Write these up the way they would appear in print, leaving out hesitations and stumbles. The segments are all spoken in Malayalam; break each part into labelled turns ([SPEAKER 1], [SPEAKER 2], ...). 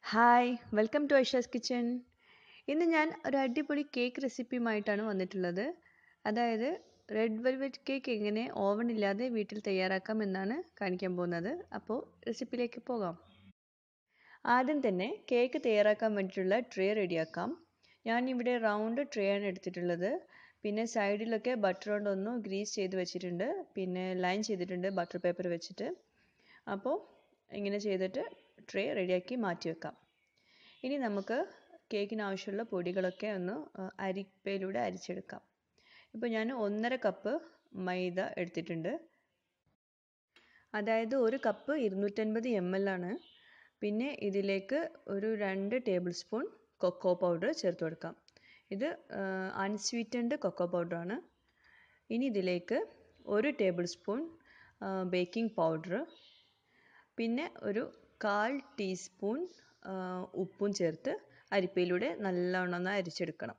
[SPEAKER 1] Hi welcome to Aisha's kitchen. ഇന്ന് ഞാൻ ഒരു അടിപൊളി കേക്ക് റെസിപ്പിയുമായിട്ടാണ് വന്നിട്ടുള്ളത്. അതായത് റെഡ് വെൽവെറ്റ് കേക്ക് എങ്ങനെ ഓവൻ ഇല്ലാതെ വീട്ടിൽ തയ്യാറാക്കാം എന്നാണ് കാണിക്കാൻ പോകുന്നത്. അപ്പോൾ റെസിപ്പിയിലേക്ക് പോകാം. ആദ്യം തന്നെ കേക്ക് തയ്യാറാക്കാൻ വേണ്ടിയിട്ടുള്ള ട്രേ റെഡിയാക്കാം. ഞാനിവിടെ റൗണ്ട് ട്രേ ആണ് എടുത്തിട്ടുള്ളത്. പിന്നെ സൈഡിലൊക്കെ ബട്ടർ കൊണ്ടൊന്ന് ഗ്രീസ് ചെയ്ത് വെച്ചിട്ടുണ്ട്. പിന്നെ ലൈൻ ചെയ്തിട്ടുണ്ട് ബട്ടർ പേപ്പർ വെച്ചിട്ട്. അപ്പോൾ ഇങ്ങനെ ചെയ്തിട്ട് ട്രേ റെഡിയാക്കി മാറ്റി വെക്കാം. ഇനി നമുക്ക് കേക്കിന് ആവശ്യമുള്ള പൊടികളൊക്കെ ഒന്ന് അരിപ്പയിലൂടെ അരിച്ചെടുക്കാം. ഇപ്പോൾ ഞാൻ 1.5 കപ്പ് മൈദ എടുത്തിട്ടുണ്ട്. അതായത് ഒരു കപ്പ് 250 ml ആണ്. പിന്നെ ഇതിലേക്ക് ഒരു 2 ടേബിൾ സ്പൂൺ കൊക്കോ പൗഡർ ചേർത്ത് കൊടുക്കാം. ഇത് അൺസ്വീറ്റൻഡ് കൊക്കോ പൗഡറാണ്. ഇനി ഇതിലേക്ക് 1 ടേബിൾ സ്പൂൺ ബേക്കിംഗ് പൗഡർ, പിന്നെ ഒരു 1/4 ടീസ്പൂൺ ഉപ്പും ചേർത്ത് അരിപ്പയിലൂടെ നല്ലോണം അരിച്ചെടുക്കണം.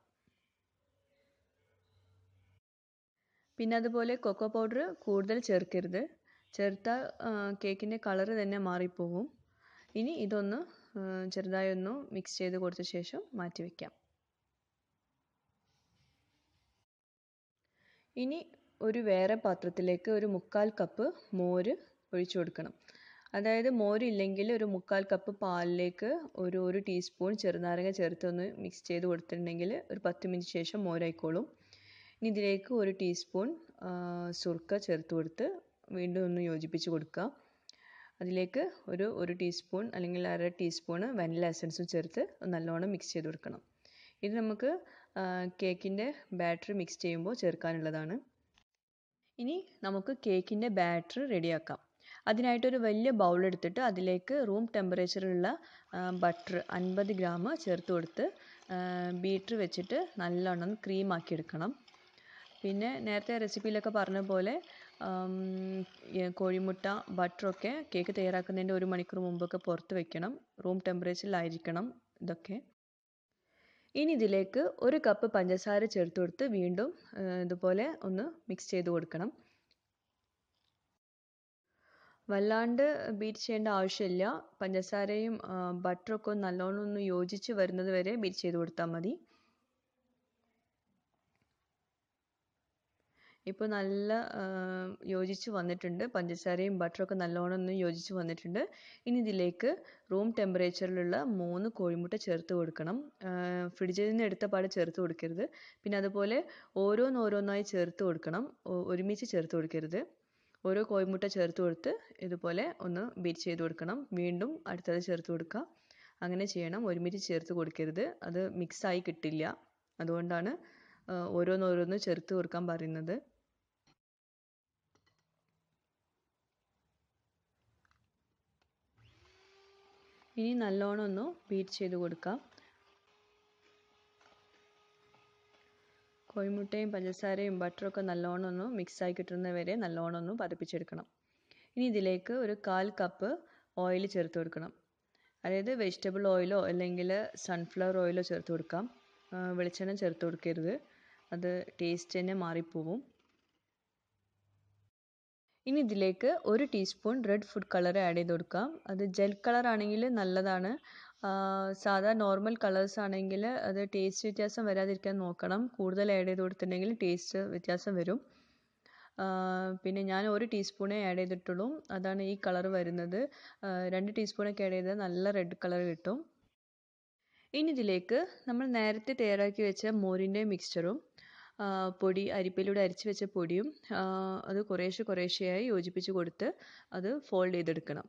[SPEAKER 1] പിന്നെ അതുപോലെ കൊക്കോ പൗഡർ കൂടുതൽ ചേർക്കരുത്. ചേർത്താൽ കേക്കിൻ്റെ കളറ് തന്നെ മാറിപ്പോകും. ഇനി ഇതൊന്ന് ചെറുതായി ഒന്ന് മിക്സ് ചെയ്ത് കൊടുത്ത ശേഷം മാറ്റി വയ്ക്കാം. ഇനി ഒരു വേറെ പാത്രത്തിലേക്ക് ഒരു 1/4 കപ്പ് മോര് ഒഴിച്ചു കൊടുക്കണം. അതായത് മോരില്ലെങ്കിൽ ഒരു 1/4 കപ്പ് പാലിലേക്ക് ഒരു ടീസ്പൂൺ ചെറുനാരങ്ങ ചേർത്ത് ഒന്ന് മിക്സ് ചെയ്ത് കൊടുത്തിട്ടുണ്ടെങ്കിൽ ഒരു 10 മിനിറ്റ് ശേഷം മോരായിക്കോളും. ഇനി ഇതിലേക്ക് 1 ടീസ്പൂൺ സുർക്ക ചേർത്ത് കൊടുത്ത് വീണ്ടും ഒന്ന് യോജിപ്പിച്ച് കൊടുക്കുക. അതിലേക്ക് ഒരു ടീസ്പൂൺ അല്ലെങ്കിൽ 1/2 ടീസ്പൂൺ വാനില എസൻസും ചേർത്ത് നല്ലോണം മിക്സ് ചെയ്ത് കൊടുക്കണം. ഇത് നമുക്ക് കേക്കിൻ്റെ ബാറ്റർ മിക്സ് ചെയ്യുമ്പോൾ ചേർക്കാനുള്ളതാണ്. ഇനി നമുക്ക് കേക്കിൻ്റെ ബാറ്റർ റെഡിയാക്കാം. അതിനായിട്ടൊരു വലിയ ബൗൾ എടുത്തിട്ട് അതിലേക്ക് റൂം ടെമ്പറേച്ചറിലുള്ള ബട്ടർ 50 ഗ്രാം ചേർത്ത് കൊടുത്ത് ബീറ്റർ വെച്ചിട്ട് നല്ലോണം ക്രീമാക്കി എടുക്കണം. പിന്നെ നേരത്തെ റെസിപ്പിയിലൊക്കെ പറഞ്ഞ പോലെ കോഴിമുട്ട ബട്ടറൊക്കെ കേക്ക് തയ്യാറാക്കുന്നതിൻ്റെ 1 മണിക്കൂർ മുമ്പൊക്കെ പുറത്ത് വെക്കണം. റൂം ടെമ്പറേച്ചറിലായിരിക്കണം ഇതൊക്കെ. ഇനി ഇതിലേക്ക് 1 കപ്പ് പഞ്ചസാര ചേർത്ത് കൊടുത്ത് വീണ്ടും ഇതുപോലെ ഒന്ന് മിക്സ് ചെയ്ത് കൊടുക്കണം. വല്ലാണ്ട് ബീറ്റ് ചെയ്യേണ്ട ആവശ്യമില്ല. പഞ്ചസാരയും ബട്ടറൊക്കെ നല്ലോണം ഒന്ന് യോജിച്ച് വരുന്നത് വരെ ബീറ്റ് ചെയ്ത് കൊടുത്താൽ മതി. ഇപ്പോൾ നല്ല യോജിച്ച് വന്നിട്ടുണ്ട്. പഞ്ചസാരയും ബട്ടറൊക്കെ നല്ലോണം ഒന്ന് യോജിച്ച് വന്നിട്ടുണ്ട്. ഇനി ഇതിലേക്ക് റൂം ടെമ്പറേച്ചറിലുള്ള 3 കോഴിമുട്ട ചേർത്ത് കൊടുക്കണം. ഫ്രിഡ്ജിൽ നിന്ന് എടുത്ത പാടെ ചേർത്ത് കൊടുക്കരുത്. പിന്നെ അതുപോലെ ഓരോന്നോരോന്നായി ചേർത്ത് കൊടുക്കണം. ഒരുമിച്ച് ചേർത്ത് കൊടുക്കരുത്. ഓരോ കോഴിമുട്ട ചേർത്ത് കൊടുത്ത് ഇതുപോലെ ഒന്ന് ബീറ്റ് ചെയ്ത് കൊടുക്കണം. വീണ്ടും അടുത്തത് ചേർത്ത് കൊടുക്കുക. അങ്ങനെ ചെയ്യണം. ഒരുമിച്ച് ചേർത്ത് കൊടുക്കരുത്. അത് മിക്സായി കിട്ടില്ല. അതുകൊണ്ടാണ് ഓരോന്നോരോന്ന് ചേർത്ത് കൊടുക്കാൻ പറയുന്നത്. ഇനി നല്ലോണം ഒന്ന് ബീറ്റ് ചെയ്ത് കൊടുക്കാം. കോഴിമുട്ടയും പഞ്ചസാരയും ബട്ടറൊക്കെ നല്ലോണം ഒന്ന് മിക്സായി കിട്ടുന്നത് വരെ നല്ലോണം ഒന്ന് പതപ്പിച്ചെടുക്കണം. ഇനി ഇതിലേക്ക് ഒരു 1/4 കപ്പ് ഓയിൽ ചേർത്ത് കൊടുക്കണം. അതായത് വെജിറ്റബിൾ ഓയിലോ അല്ലെങ്കിൽ സൺഫ്ലവർ ഓയിലോ ചേർത്ത് കൊടുക്കാം. വെളിച്ചെണ്ണ ചേർത്ത് കൊടുക്കരുത്. അത് ടേസ്റ്റ് തന്നെ മാറിപ്പോവും. ഇനി ഇതിലേക്ക് 1 teaspoon red food colour add ചെയ്ത് കൊടുക്കാം. അത് ജെൽ കളർ ആണെങ്കിൽ നല്ലതാണ്. സാധാ നോർമൽ കളേഴ്സ് ആണെങ്കിൽ അത് ടേസ്റ്റ് വ്യത്യാസം വരാതിരിക്കാൻ നോക്കണം. കൂടുതൽ ആഡ് ചെയ്ത് കൊടുത്തിട്ടുണ്ടെങ്കിൽ ടേസ്റ്റ് വ്യത്യാസം വരും. പിന്നെ ഞാൻ 1 ടീസ്പൂണേ ആഡ് ചെയ്തിട്ടുള്ളൂ. അതാണ് ഈ കളർ വരുന്നത്. 2 ടീസ്പൂണൊക്കെ ആഡ് ചെയ്താൽ നല്ല റെഡ് കളർ കിട്ടും. ഇനി ഇതിലേക്ക് നമ്മൾ നേരത്തെ തയ്യാറാക്കി വെച്ച മോരിൻ്റെ മിക്സ്ചറും പൊടി അരിപ്പയിലൂടെ അരിച്ച് വെച്ച പൊടിയും അത് കുറേശ്ശെയായി യോജിപ്പിച്ച് കൊടുത്ത് അത് ഫോൾഡ് ചെയ്തെടുക്കണം.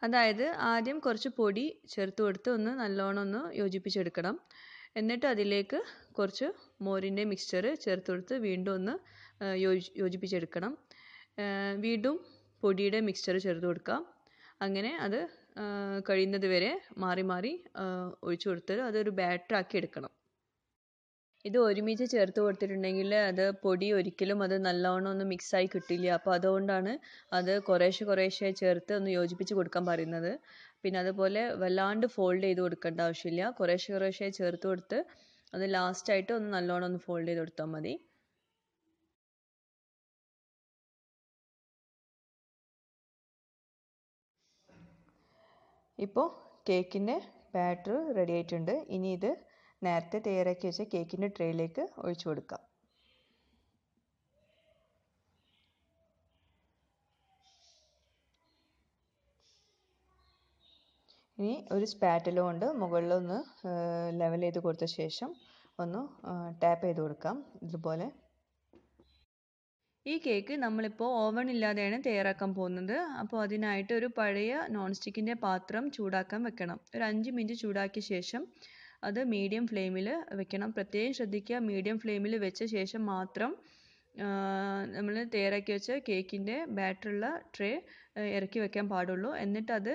[SPEAKER 1] അതായത് ആദ്യം കുറച്ച് പൊടി ചേർത്ത് കൊടുത്ത് ഒന്ന് നല്ലോണം ഒന്ന് യോജിപ്പിച്ചെടുക്കണം. എന്നിട്ട് അതിലേക്ക് കുറച്ച് മോരിൻ്റെ മിക്സ്ചർ ചേർത്ത് കൊടുത്ത് വീണ്ടും ഒന്ന് യോജിപ്പിച്ചെടുക്കണം. വീണ്ടും പൊടിയുടെ മിക്സ്ചർ ചേർത്ത് കൊടുക്കാം. അങ്ങനെ അത് കഴിയുന്നത് വരെ മാറി മാറി ഒഴിച്ചു കൊടുത്ത് അതൊരു ബാറ്ററാക്കി എടുക്കണം. ഇത് ഒരുമിച്ച് ചേർത്ത് കൊടുത്തിട്ടുണ്ടെങ്കിൽ അത് പൊടി ഒരിക്കലും അത് നല്ലോണം ഒന്ന് മിക്സായി കിട്ടില്ല. അപ്പോൾ അതുകൊണ്ടാണ് അത് കുറേശ്ശെ ചേർത്ത് ഒന്ന് യോജിപ്പിച്ച് കൊടുക്കാൻ പറയുന്നത്. പിന്നെ അതുപോലെ വല്ലാണ്ട് ഫോൾഡ് ചെയ്ത് കൊടുക്കേണ്ട ആവശ്യമില്ല. കുറേശ്ശെ ചേർത്ത് കൊടുത്ത് അത് ലാസ്റ്റായിട്ട് ഒന്ന് നല്ലോണം ഒന്ന് ഫോൾഡ് ചെയ്ത് കൊടുത്താൽ മതി. ഇപ്പോൾ കേക്കിൻ്റെ ബാറ്റർ റെഡി ആയിട്ടുണ്ട്. ഇനി ഇത് നേരത്തെ തയ്യാറാക്കി വെച്ച കേക്കിൻ്റെ ട്രേയിലേക്ക് ഒഴിച്ചു കൊടുക്കാം. ഇനി ഒരു സ്പാറ്റില കൊണ്ട് മുകളിലൊന്ന് ലെവൽ ചെയ്ത് കൊടുത്ത ശേഷം ഒന്ന് ടാപ്പ് ചെയ്ത് കൊടുക്കാം ഇതുപോലെ. ഈ കേക്ക് നമ്മളിപ്പോൾ ഓവൺ ഇല്ലാതെയാണ് തയ്യാറാക്കാൻ പോകുന്നത്. അപ്പോൾ അതിനായിട്ട് ഒരു പഴയ നോൺ സ്റ്റിക്കിൻ്റെ പാത്രം ചൂടാക്കാൻ വെക്കണം. ഒരു 5 മിനിറ്റ് ചൂടാക്കിയ ശേഷം അത് മീഡിയം ഫ്ലെയിമിൽ വെക്കണം. പ്രത്യേകം ശ്രദ്ധിക്കുക, മീഡിയം ഫ്ലെയിമിൽ വെച്ച ശേഷം മാത്രം നമ്മൾ തയ്യാറാക്കി വെച്ച കേക്കിൻ്റെ ബാറ്ററുള്ള ട്രേ ഇറക്കി വെക്കാൻ പാടുള്ളൂ. എന്നിട്ടത്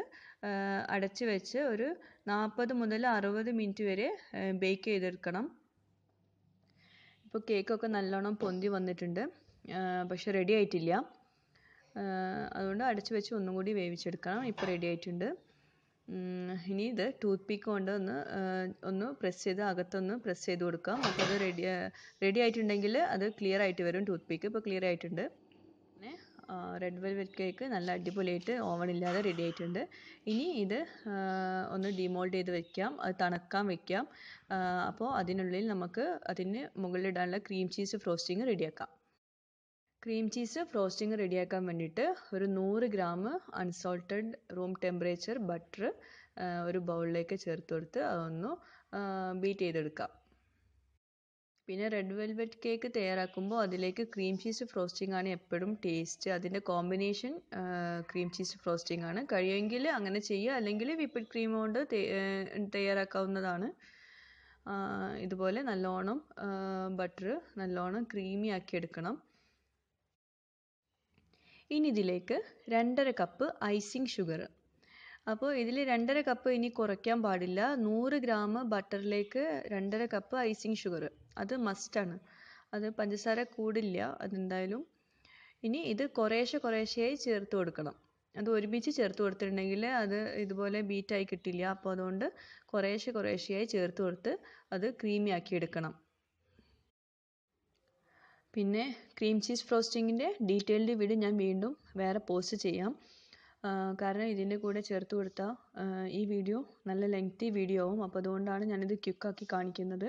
[SPEAKER 1] അടച്ച് വെച്ച് ഒരു 40 മുതൽ 60 മിനിറ്റ് വരെ ബേക്ക് ചെയ്തെടുക്കണം. ഇപ്പോൾ കേക്കൊക്കെ നല്ലോണം പൊന്തി വന്നിട്ടുണ്ട്, പക്ഷെ റെഡി ആയിട്ടില്ല. അതുകൊണ്ട് അടച്ച് വെച്ച് ഒന്നും കൂടി വേവിച്ചെടുക്കണം. ഇപ്പോൾ റെഡി ആയിട്ടുണ്ട്. ഇനി ഇത് ടൂത്ത് പിക്ക് കൊണ്ട് ഒന്ന് പ്രസ് ചെയ്ത് അകത്തൊന്ന് പ്രസ് ചെയ്ത് കൊടുക്കാം. അപ്പോൾ അത് റെഡി ആയിട്ടുണ്ടെങ്കിൽ അത് ക്ലിയർ ആയിട്ട് വരും. ടൂത്ത് പിക്ക് ഇപ്പോൾ ക്ലിയർ ആയിട്ടുണ്ട്. പിന്നെ റെഡ് വെൽവെറ്റ് കേക്ക് നല്ല അടിപൊളിയായിട്ട് ഓവൺ ഇല്ലാതെ റെഡി ആയിട്ടുണ്ട്. ഇനി ഇത് ഒന്ന് ഡിമോൾഡ് ചെയ്ത് വെക്കാം, അത് തണുക്കാൻ വെക്കാം. അപ്പോൾ അതിനുള്ളിൽ നമുക്ക് അതിന് മുകളിലിടാനുള്ള ക്രീം ചീസ് ഫ്രോസ്റ്റിങ് റെഡിയാക്കാം. ക്രീം ചീസ് ഫ്രോസ്റ്റിങ് റെഡിയാക്കാൻ വേണ്ടിയിട്ട് ഒരു 100 gram unsalted room temperature butter ഒരു ബൗളിലേക്ക് ചേർത്ത് കൊടുത്ത് അതൊന്ന് ബീറ്റ് ചെയ്തെടുക്കാം. പിന്നെ റെഡ് വെൽവെറ്റ് കേക്ക് തയ്യാറാക്കുമ്പോൾ അതിലേക്ക് ക്രീം ചീസ് ഫ്രോസ്റ്റിംഗ് ആണ് എപ്പോഴും ടേസ്റ്റ്. അതിൻ്റെ കോമ്പിനേഷൻ ക്രീം ചീസ് ഫ്രോസ്റ്റിംഗ് ആണ്. കഴിയുമെങ്കിൽ അങ്ങനെ ചെയ്യുക, അല്ലെങ്കിൽ വിപ്പിഡ് ക്രീം കൊണ്ട് തയ്യാറാക്കാവുന്നതാണ്. ഇതുപോലെ നല്ലോണം ബട്ടർ നല്ലോണം ക്രീമി ആക്കി എടുക്കണം. ഇനി ഇതിലേക്ക് 2.5 കപ്പ് ഐസിങ് ഷുഗർ. അപ്പോൾ ഇതിൽ 2.5 കപ്പ് ഇനി കുറയ്ക്കാൻ പാടില്ല. 100 ഗ്രാം ബട്ടറിലേക്ക് 2.5 കപ്പ് ഐസിങ് ഷുഗർ, അത് മസ്റ്റാണ്. അത് പഞ്ചസാര കൂടില്ല അതെന്തായാലും. ഇനി ഇത് കുറേശ്ശെയായി ചേർത്ത് കൊടുക്കണം. അത് ഒരുമിച്ച് ചേർത്ത് കൊടുത്തിട്ടുണ്ടെങ്കിൽ അത് ഇതുപോലെ ബീറ്റായി കിട്ടില്ല. അപ്പോൾ അതുകൊണ്ട് കുറേശ്ശെയായി ചേർത്ത് കൊടുത്ത് അത് ക്രീമി ആക്കി എടുക്കണം. പിന്നെ ക്രീം ചീസ് ഫ്രോസ്റ്റിങ്ങിൻ്റെ ഡീറ്റെയിൽഡ് വീഡിയോ ഞാൻ വീണ്ടും വേറെ പോസ്റ്റ് ചെയ്യാം. കാരണം ഇതിൻ്റെ കൂടെ ചേർത്ത് കൊടുത്ത ഈ വീഡിയോ നല്ല ലെങ്തി വീഡിയോ ആവും. അപ്പോൾ അതുകൊണ്ടാണ് ഞാനിത് ക്വിക്കാക്കി കാണിക്കുന്നത്.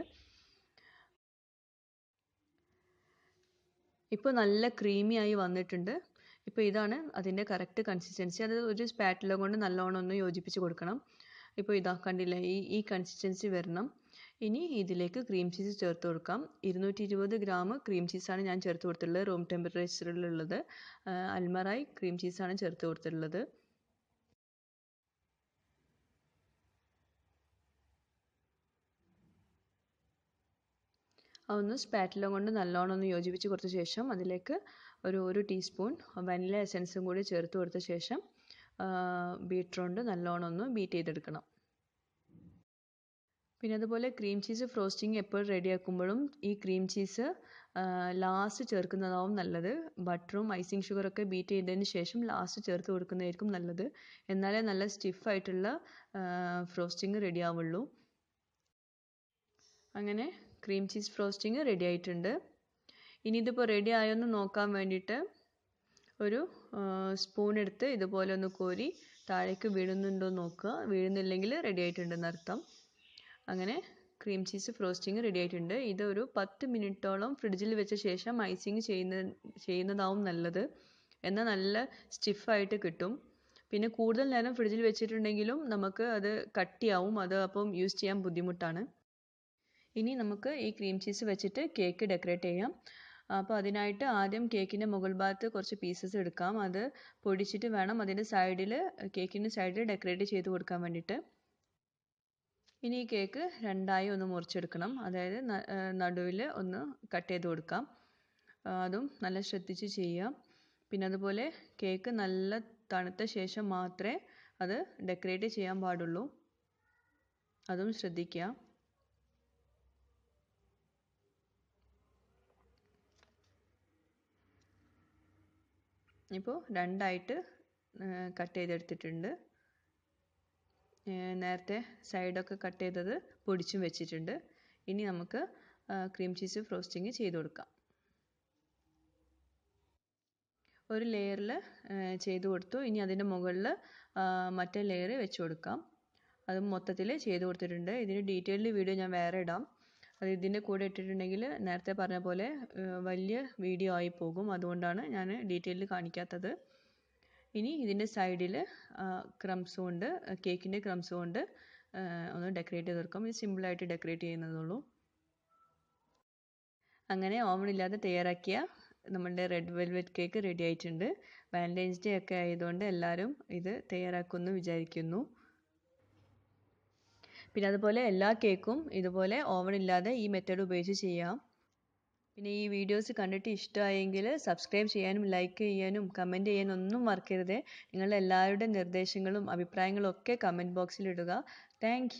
[SPEAKER 1] ഇപ്പോൾ നല്ല ക്രീമി ആയി വന്നിട്ടുണ്ട്. ഇപ്പോൾ ഇതാണ് അതിൻ്റെ കറക്റ്റ് കൺസിസ്റ്റൻസി. അത് ഒരു സ്പാറ്റില കൊണ്ട് നല്ലോണം ഒന്ന് യോജിപ്പിച്ച് കൊടുക്കണം. ഇപ്പോൾ ഇതാ കണ്ടില്ലേ, ഈ കൺസിസ്റ്റൻസി വരണം. ഇനി ഇതിലേക്ക് ക്രീം ചീസ് ചേർത്ത് കൊടുക്കാം. 220 ഗ്രാം ക്രീം ചീസാണ് ഞാൻ ചേർത്ത് കൊടുത്തിട്ടുള്ളത്, റൂം ടെമ്പറേച്ചറിലുള്ളത്. അൽമറായി ക്രീം ചീസാണ് ചേർത്ത് കൊടുത്തിട്ടുള്ളത്. അതൊന്ന് സ്പാറ്റില കൊണ്ട് നല്ലോണം ഒന്ന് യോജിപ്പിച്ച് കൊടുത്ത ശേഷം അതിലേക്ക് ഒരു ടീസ്പൂൺ വനില എസൻസും കൂടി ചേർത്ത് കൊടുത്ത ശേഷം ബീറ്റർ കൊണ്ട് നല്ലോണം ഒന്ന് ബീറ്റ് ചെയ്തെടുക്കണം. പിന്നെ അതുപോലെ ക്രീം ചീസ് ഫ്രോസ്റ്റിംഗ് എപ്പോഴും റെഡിയാക്കുമ്പോഴും ഈ ക്രീം ചീസ് ലാസ്റ്റ് ചേർക്കുന്നതാവും നല്ലത്. ബട്ടറും ഐസിങ് ഷുഗറൊക്കെ ബീറ്റ് ചെയ്തതിന് ശേഷം ലാസ്റ്റ് ചേർത്ത് കൊടുക്കുന്നതായിരിക്കും നല്ലത്. എന്നാലേ നല്ല സ്റ്റിഫായിട്ടുള്ള ഫ്രോസ്റ്റിംഗ് റെഡി ആവുള്ളൂ. അങ്ങനെ ക്രീം ചീസ് ഫ്രോസ്റ്റിംഗ് റെഡി ആയിട്ടുണ്ട്. ഇനി ഇതിപ്പോൾ റെഡി ആയോന്ന് നോക്കാൻ വേണ്ടിയിട്ട് ഒരു സ്പൂൺ എടുത്ത് ഇതുപോലെ ഒന്ന് കോരി താഴേക്ക് വീഴുന്നുണ്ടോ നോക്കുക. വീഴുന്നില്ലെങ്കിൽ റെഡി ആയിട്ടുണ്ടെന്ന് അർത്ഥം. അങ്ങനെ ക്രീം ചീസ് ഫ്രോസ്റ്റിംഗ് റെഡി ആയിട്ടുണ്ട്. ഇതൊരു 10 മിനിറ്റോളം ഫ്രിഡ്ജിൽ വെച്ച ശേഷം ഐസിങ് ചെയ്യുന്നതാവും നല്ലത്. എന്നാൽ നല്ല സ്റ്റിഫായിട്ട് കിട്ടും. പിന്നെ കൂടുതൽ നേരം ഫ്രിഡ്ജിൽ വെച്ചിട്ടുണ്ടെങ്കിലും നമുക്ക് അത് കട്ടിയാവും. അത് അപ്പം യൂസ് ചെയ്യാൻ ബുദ്ധിമുട്ടാണ്. ഇനി നമുക്ക് ഈ ക്രീം ചീസ് വെച്ചിട്ട് കേക്ക് ഡെക്കറേറ്റ് ചെയ്യാം. അപ്പോൾ അതിനായിട്ട് ആദ്യം കേക്കിൻ്റെ മുകൾ ഭാഗത്ത് കുറച്ച് പീസസ് എടുക്കാം. അത് പൊടിച്ചിട്ട് വേണം അതിൻ്റെ കേക്കിൻ്റെ സൈഡിൽ ഡെക്കറേറ്റ് ചെയ്ത് കൊടുക്കാൻ വേണ്ടിയിട്ട്. ഇനി ഈ കേക്ക് രണ്ടായി ഒന്ന് മുറിച്ചെടുക്കണം. അതായത് നടുവിൽ ഒന്ന് കട്ട് ചെയ്ത് കൊടുക്കാം. അതും നല്ല ശ്രദ്ധിച്ച് ചെയ്യാം. പിന്നെ അതുപോലെ കേക്ക് നല്ല തണുത്ത ശേഷം മാത്രമേ അത് ഡെക്കറേറ്റ് ചെയ്യാൻ പാടുള്ളൂ. അതും ശ്രദ്ധിക്കുക. ഇപ്പോൾ രണ്ടായിട്ട് കട്ട് ചെയ്തെടുത്തിട്ടുണ്ട്. നേരത്തെ സൈഡൊക്കെ കട്ട് ചെയ്തത് പൊടിച്ചും വെച്ചിട്ടുണ്ട്. ഇനി നമുക്ക് ക്രീം ചീസ് ഫ്രോസ്റ്റിംഗ് ചെയ്ത് കൊടുക്കാം. ഒരു ലെയറിൽ ചെയ്ത് കൊടുത്തു. ഇനി അതിൻ്റെ മുകളിൽ മറ്റേ ലെയർ വെച്ച് കൊടുക്കാം. അത് മൊത്തത്തിൽ ചെയ്ത് കൊടുത്തിട്ടുണ്ട്. ഇതിന് ഡീറ്റെയിൽഡ് വീഡിയോ ഞാൻ വേറെ ഇടാം. അത് ഇതിൻ്റെ കൂടെ ഇട്ടിട്ടുണ്ടെങ്കിൽ നേരത്തെ പറഞ്ഞ പോലെ വലിയ വീഡിയോ ആയി പോകും. അതുകൊണ്ടാണ് ഞാൻ ഡീറ്റെയിൽഡ് കാണിക്കാത്തത്. ഇനി ഇതിൻ്റെ സൈഡിൽ ക്രംസ് കൊണ്ട് കേക്കിൻ്റെ ക്രംസ് കൊണ്ട് ഒന്ന് ഡെക്കറേറ്റ് ചെയ്ത് കൊടുക്കാം. ഇത് സിമ്പിളായിട്ട് ഡെക്കറേറ്റ് ചെയ്യുന്നതുള്ളൂ. അങ്ങനെ ഓവണില്ലാതെ തയ്യാറാക്കിയ നമ്മളുടെ റെഡ് വെൽവെറ്റ് കേക്ക് റെഡി ആയിട്ടുണ്ട്. വാലന്റൈൻസ് ഡേ ഒക്കെ ആയതുകൊണ്ട് എല്ലാവരും ഇത് തയ്യാറാക്കുമെന്ന് വിചാരിക്കുന്നു. പിന്നെ അതുപോലെ എല്ലാ കേക്കും ഇതുപോലെ ഓവണില്ലാതെ ഈ മെത്തേഡ് ഉപയോഗിച്ച് ചെയ്യാം. പിന്നെ ഈ വീഡിയോസ് കണ്ടിട്ട് ഇഷ്ടമായെങ്കിൽ സബ്സ്ക്രൈബ് ചെയ്യാനും ലൈക്ക് ചെയ്യാനും കമൻറ്റ് ചെയ്യാനും ഒന്നും മറക്കരുത്. നിങ്ങളുടെ എല്ലാവരുടെ നിർദ്ദേശങ്ങളും അഭിപ്രായങ്ങളും ഒക്കെ കമൻറ്റ് ബോക്സിൽ ഇടുക. താങ്ക്